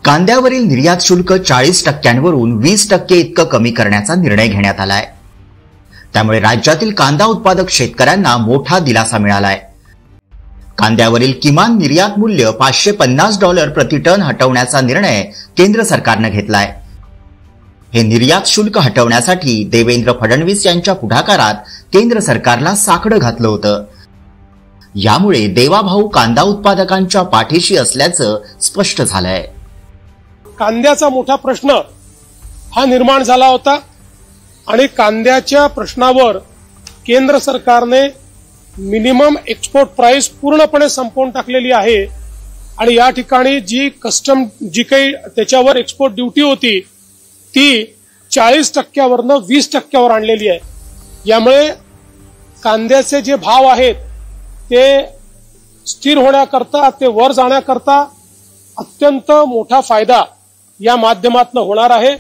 कांद्यावरील निर्यात शुल्क 40% 20% इतकं कमी करण्याचा निर्णय घेण्यात आलाय। त्यामुळे राज्यातील कांदा उत्पादक शेतकऱ्यांना मोठा दिलासा मिळालाय। कांद्यावरील किमान निर्यात मूल्य $550 प्रति टन हटवण्याचा निर्णय केंद्र सरकारने घेतलाय। हे निर्यात शुल्क हटवण्यासाठी देवेंद्र फडणवीस यांच्या पुढाकारात केंद्र सरकारला साकडं घातलं होतं। यामुळे देवाभाऊ कांदा उत्पादकांच्या पाठीशी असल्याचं स्पष्ट झालंय। कांद्याचा मोठा प्रश्न हा निर्माण झाला होता आणि कांद्याच्या प्रश्नावर केंद्र सरकारने मिनिमम एक्सपोर्ट प्राइस पूर्णपणे संपवून टाकलेली आहे आणि या ठिकाणी जी काही त्याच्यावर एक्सपोर्ट ड्युटी होती ती 40% 20% आणलेली आहे। यामुळे कांद्याचे जे भाव आहेत ते स्थिर होण्याकरता, ते वर जाण्याकरता अत्यंत मोठा फायदा या माध्यमातून होणार आहे।